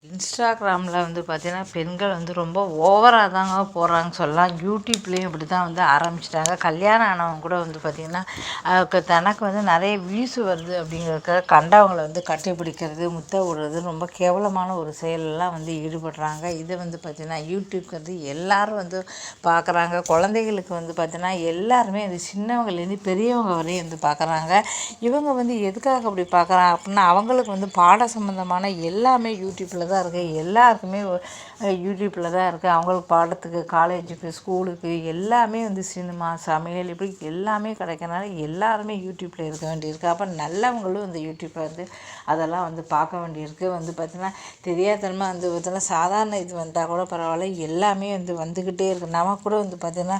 இன்ஸ்டாகிராமில் வந்து பார்த்திங்கன்னா பெண்கள் வந்து ரொம்ப ஓவராக தாங்க போகிறாங்கன்னு சொல்லலாம். யூடியூப்லேயும் இப்படி தான் வந்து ஆரம்பிச்சிட்டாங்க. கல்யாணம் ஆனவங்க கூட வந்து பார்த்திங்கன்னா தனக்கு வந்து நிறைய வியூஸ் வருது அப்படிங்கிறதுக்காக கண்டவங்களை வந்து கட்டிப்பிடிக்கிறது, முத்த விடுறது, ரொம்ப கேவலமான ஒரு செயலெல்லாம் வந்து ஈடுபடுறாங்க. இதை வந்து பார்த்திங்கன்னா யூடியூப்க்கு வந்து எல்லோரும் வந்து பார்க்குறாங்க. குழந்தைகளுக்கு வந்து பார்த்திங்கன்னா எல்லாருமே வந்து சின்னவங்கலேருந்து பெரியவங்க வரையும் வந்து பார்க்குறாங்க. இவங்க வந்து எதுக்காக அப்படி பார்க்குறாங்க அப்படின்னா அவங்களுக்கு வந்து பாட சம்மந்தமான எல்லாமே யூடியூப்பில் தான் இருக்குது. எல்லாருக்குமே யூடியூப்பில் தான் இருக்குது. அவங்களுக்கு பாடத்துக்கு, காலேஜுக்கு, ஸ்கூலுக்கு எல்லாமே வந்து சினிமா, சமையல் இப்படி எல்லாமே கிடைக்கிறனால எல்லாருமே யூடியூப்பில் இருக்க வேண்டியிருக்கு. அப்போ நல்லவங்களும் இந்த யூடியூப்பை வந்து அதெல்லாம் வந்து பார்க்க வேண்டியிருக்கு. வந்து பார்த்திங்கன்னா தெரியாதனமாக வந்து பார்த்தீங்கன்னா சாதாரண இது வந்தால் கூட பரவாயில்ல, எல்லாமே வந்து வந்துக்கிட்டே இருக்குது. நமக்கு கூட வந்து பார்த்திங்கன்னா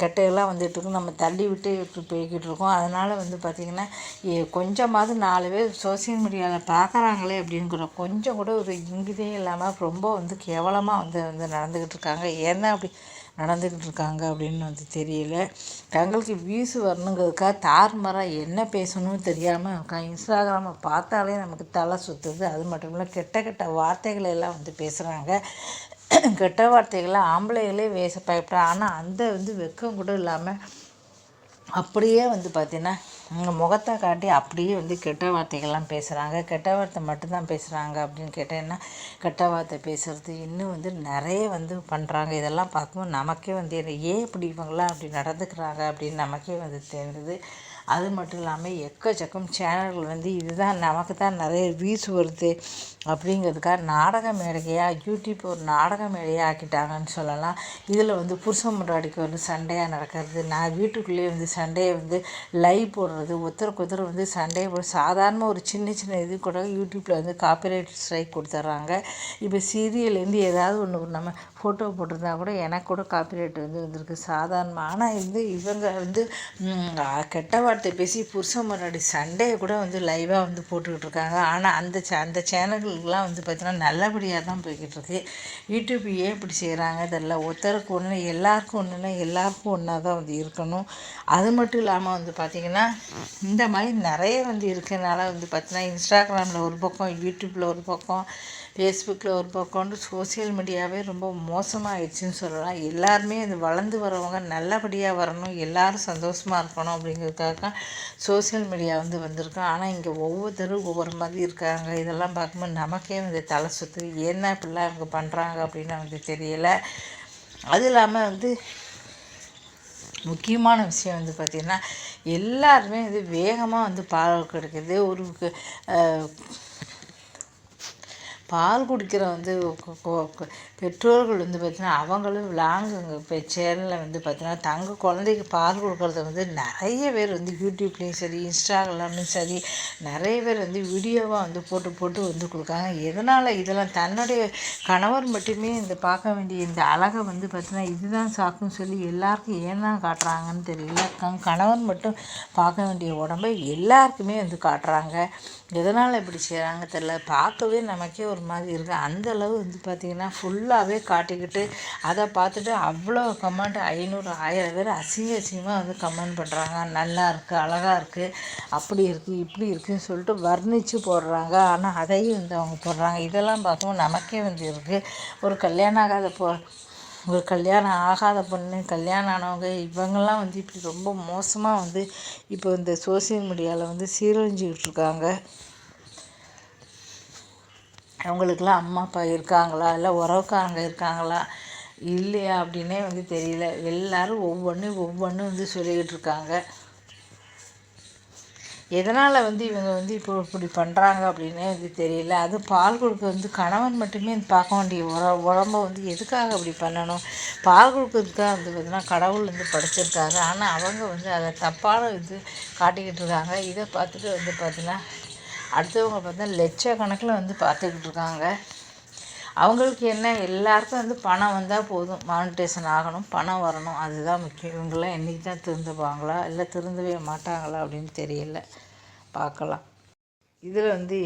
கெட்டையெல்லாம் வந்துட்டுருக்கு, நம்ம தள்ளி விட்டு இப்படி போய்கிட்டு இருக்கோம். அதனால் வந்து பார்த்திங்கன்னா கொஞ்சமாவது 4 பேர் சோசியல் மீடியாவில் பார்க்குறாங்களே அப்படிங்கிற கொஞ்சம் கூட ஒரு இங்கிதே இல்லாமல் ரொம்ப வந்து கேவலமாக வந்து நடந்துக்கிட்டு இருக்காங்க. ஏன்னா அப்படி நடந்துக்கிட்டு இருக்காங்க அப்படின்னு வந்து தெரியல. தங்களுக்கு வியூஸ் வரணுங்கிறதுக்காக தாறுமாறாக என்ன பேசணும்னு தெரியாமல் இருக்காங்க. இன்ஸ்டாகிராமை பார்த்தாலே நமக்கு தலை சுற்றுது. அது மட்டும் இல்லை, கெட்ட கெட்ட வார்த்தைகளை எல்லாம் வந்து பேசுகிறாங்க. கெட்ட வார்த்தைகளை ஆம்பளைகளே பயப்படுறாங்க. ஆனால் அந்த வந்து வெக்கம் கூட இல்லாமல் அப்படியே வந்து பார்த்திங்கன்னா முகத்தை காட்டி அப்படியே வந்து கெட்ட வார்த்தைகள்லாம் பேசுகிறாங்க. கெட்ட வார்த்தை மட்டும்தான் பேசுகிறாங்க அப்படின்னு கேட்டேன்னா கெட்ட வார்த்தை பேசுகிறது இன்னும் வந்து நிறைய வந்து பண்ணுறாங்க. இதெல்லாம் பார்க்கும்போது நமக்கே வந்து ஏன் இப்படி இவங்களாம் அப்படி நடந்துக்கிறாங்க அப்படின்னு நமக்கே வந்து தெரியுது. அது மட்டும் இல்லாமல் எக்கச்சக்கம் சேனல்கள் வந்து இதுதான் நமக்கு தான் நிறைய வியூஸ் வருது அப்படிங்கிறதுக்காக நாடக மேடையாக யூடியூப் ஒரு நாடக மேடையாக ஆக்கிட்டாங்கன்னு சொல்லலாம். இதில் வந்து புருஷன் முன்னாடிக்கு வந்து சண்டையாக நடக்கிறது, நான் வீட்டுக்குள்ளேயே வந்து சண்டையை வந்து லைவ் போடுறது, ஒருத்தருக்கு ஒருத்தர் வந்து சண்டையை போட்டு சாதாரண ஒரு சின்ன சின்ன இது கூட யூடியூப்பில் வந்து காப்பிரைட் ஸ்ட்ரைக் கொடுத்துட்றாங்க. இப்போ சீரியல்லேருந்து ஏதாவது ஒன்று நம்ம ஃபோட்டோ போட்டிருந்தா கூட எனக்கு கூட காப்பிரைட் வந்து வந்திருக்கு சாதாரணமாக. ஆனால் வந்து இவங்க வந்து கெட்ட வார்த்தை பேசி புருஷன் முன்னாடி சண்டையை கூட வந்து லைவாக வந்து போட்டுக்கிட்டு இருக்காங்க. ஆனால் அந்த சேனல்களுக்கெலாம் வந்து பார்த்திங்கன்னா நல்லபடியாக தான் போய்கிட்டு இருக்கு. யூடியூப் ஏன் இப்படி செய்கிறாங்க தெரியல. ஒருத்தருக்கு ஒன்று எல்லாருக்கும் ஒன்றுனா எல்லாருக்கும் ஒன்றா தான் வந்து இருக்கணும். அது மட்டும் இல்லாமல் வந்து பார்த்திங்கன்னா இந்த மாதிரி நிறைய வந்து இருக்கிறதுனால வந்து பார்த்திங்கன்னா இன்ஸ்டாகிராமில் ஒரு பக்கம், யூடியூப்பில் ஒரு பக்கம், ஃபேஸ்புக்கில் ஒரு பக்கம்னு சோசியல் மீடியாவே ரொம்ப மோசமாகிடுச்சின்னு சொல்லலாம். எல்லாருமே இது வளர்ந்து வரவங்க நல்லபடியாக வரணும், எல்லோரும் சந்தோஷமாக இருக்கணும் அப்படிங்கிறதுக்காக சோசியல் மீடியா வந்து வந்திருக்கு. ஆனால் இங்கே ஒவ்வொருத்தரும் ஒவ்வொரு மாதிரி இருக்காங்க. இதெல்லாம் பார்க்கும்போது நமக்கே வந்து தலை சுற்று. என்ன இப்படிலாம் இவங்க பண்ணுறாங்க அப்படின்னு வந்து தெரியலை. அது இல்லாமல் வந்து முக்கியமான விஷயம் வந்து பார்த்திங்கன்னா எல்லாருமே வந்து வேகமாக வந்து பால் கிடைக்குது. ஒரு பால் குடிக்கிற வந்து பெற்றோர்கள் வந்து பார்த்திங்கன்னா அவங்களும் லாங்குங்க இப்போ சேனலில் வந்து பார்த்திங்கன்னா தங்க குழந்தைக்கு பால் கொடுக்குறத வந்து நிறைய பேர் வந்து யூடியூப்லேயும் சரி இன்ஸ்டாகிராம்லேயும் சரி நிறைய பேர் வந்து வீடியோவாக வந்து போட்டு வந்து கொடுக்காங்க. எதனால் இதெல்லாம் தன்னுடைய கணவர் மட்டுமே இந்த பார்க்க வேண்டிய இந்த அழகை வந்து பார்த்திங்கன்னா இதுதான் சாக்குன்னு சொல்லி எல்லாருக்கும் ஏன் தான் காட்டுறாங்கன்னு தெரியல. கணவன் மட்டும் பார்க்க வேண்டிய உடம்பை எல்லாருக்குமே வந்து காட்டுறாங்க. எதனால் இப்படி செய்கிறாங்க தெரியல. பார்க்கவே நமக்கே ஒரு மாதிரி இருக்குது. அந்தளவு வந்து பார்த்திங்கன்னா ஃபுல்லாகவே காட்டிக்கிட்டு அதை பார்த்துட்டு அவ்வளோ கமெண்ட் 500 1000 பேர் அசிங்கமாக வந்து கமெண்ட் பண்ணுறாங்க. நல்லா இருக்குது, அழகாக இருக்குது, அப்படி இருக்குது, இப்படி இருக்குதுன்னு சொல்லிட்டு வர்ணித்து போடுறாங்க. ஆனால் அதையும் வந்து அவங்க போடுறாங்க. இதெல்லாம் பார்க்கவும் நமக்கே வந்து இருக்குது. ஒரு கல்யாணம் ஆகாத பொண்ணு, கல்யாணம் ஆனவங்க இவங்கெல்லாம் வந்து இப்படி ரொம்ப மோசமாக வந்து இப்போ இந்த சோசியல் மீடியாவில் வந்து சீரழிஞ்சிக்கிட்டு இருக்காங்க. அவங்களுக்கெல்லாம் அம்மா அப்பா இருக்காங்களா, இல்லை உறவுக்காரங்க இருக்காங்களா இல்லையா அப்படின்னே வந்து தெரியல. எல்லோரும் ஒவ்வொன்று வந்து சொல்லிக்கிட்டு இருக்காங்க. எதனால் வந்து இவங்க வந்து இப்போ இப்படி பண்ணுறாங்க அப்படின்னே வந்து தெரியல. அது பால் கொடுக்க வந்து கணவன் மட்டுமே பார்க்க வேண்டிய உடம்ப வந்து எதுக்காக அப்படி பண்ணணும்? பால் கொடுக்கறதுக்கு தான் வந்து பார்த்திங்கன்னா கடவுள் வந்து படைச்சிருக்காரு. ஆனால் அவங்க வந்து அதை தப்பான இது காட்டிக்கிட்டு இருக்காங்க. இதை பார்த்துட்டு வந்து பார்த்திங்கன்னா அடுத்தவங்க பார்த்தா லட்சக்கணக்கில் வந்து பார்த்துக்கிட்டு இருக்காங்க. அவங்களுக்கு என்ன, எல்லாருக்கும் வந்து பணம் வந்தால் போதும், மானிட்டேஷன் ஆகணும், பணம் வரணும், அதுதான் முக்கியம். இவங்களாம் என்றைக்கு தான் திருந்துவாங்களா இல்லை திருந்தவே மாட்டாங்களா அப்படின்னு தெரியல. பார்க்கலாம். இதில் வந்து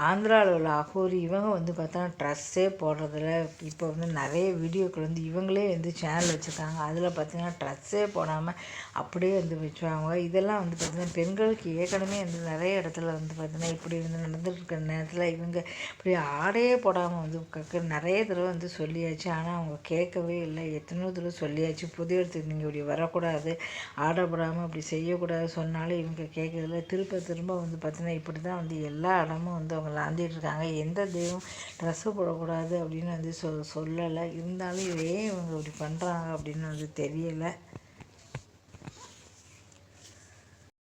ஆந்திராவில் உள்ள அகோரி இவங்க வந்து பார்த்தா ட்ரெஸ்ஸே போடுறதில்ல. இப்போ வந்து நிறைய வீடியோக்கள் வந்து இவங்களே வந்து சேனல் வச்சுருக்காங்க. அதில் பார்த்திங்கன்னா ட்ரெஸ்ஸே போடாமல் அப்படியே வந்து வச்சுருவாங்க. இதெல்லாம் வந்து பார்த்திங்கன்னா பெண்களுக்கு ஏற்கனவே வந்து நிறைய இடத்துல வந்து பார்த்திங்கன்னா இப்படி வந்து நடந்துட்டுருக்க நேரத்தில் இவங்க இப்படி ஆடையே போடாமல் வந்து நிறைய தடவை வந்து சொல்லியாச்சு. ஆனால் அவங்க கேட்கவே இல்லை. எத்தனையோ தடவை சொல்லியாச்சு, புது இடத்துக்கு நீங்கள் இப்படி வரக்கூடாது, ஆடை போடாமல் அப்படி செய்யக்கூடாது சொன்னாலும் இவங்க கேட்கறதில்ல. திரும்ப வந்து பார்த்திங்கன்னா இப்படி தான் வந்து எல்லா இடமும் வந்து அவங்க லாந்திட்டுருக்காங்க. எந்த தெய்வம் ட்ரெஸ்ஸு போடக்கூடாது அப்படின்னு வந்து சொல்லலை. இருந்தாலும் ஏன் இவங்க இப்படி பண்ணுறாங்க அப்படின்னு வந்து தெரியலை.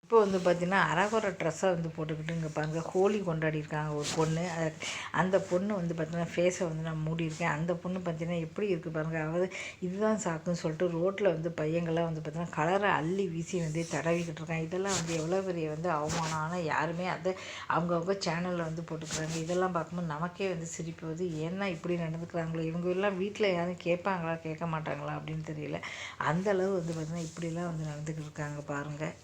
இப்போ வந்து பார்த்திங்கன்னா அரகுறை ட்ரெஸ்ஸை வந்து போட்டுக்கிட்டு இங்கே பாருங்கள் ஹோலி கொண்டாடியிருக்காங்க ஒரு பொண்ணு. அந்த பொண்ணு வந்து பார்த்திங்கன்னா ஃபேஸை வந்து நான் மூடியிருக்கேன். அந்த பொண்ணு பார்த்திங்கன்னா எப்படி இருக்குது பாருங்கள். அதாவது இதுதான் சாக்குன்னு சொல்லிட்டு ரோட்டில் வந்து பையங்கள்லாம் வந்து பார்த்திங்கன்னா கலரை அள்ளி வீசி வந்து தடவிக்கிட்டு இருக்காங்க. இதெல்லாம் வந்து எவ்வளோ பெரிய வந்து அவமானம். ஆனால் யாருமே அதை அவங்கவுங்க சேனலில் வந்து போட்டுக்கிறாங்க. இதெல்லாம் பார்க்கும்போது நமக்கே வந்து சிரிப்பு வருது. ஏன்னா இப்படி நடந்துக்கிறாங்களோ, இவங்க எல்லாம் வீட்டில் யாரும் கேட்பாங்களா கேட்க மாட்டாங்களா அப்படின்னு தெரியல. அந்தளவு வந்து பார்த்திங்கன்னா இப்படிலாம் வந்து நடந்துக்கிட்டு இருக்காங்க பாருங்கள்.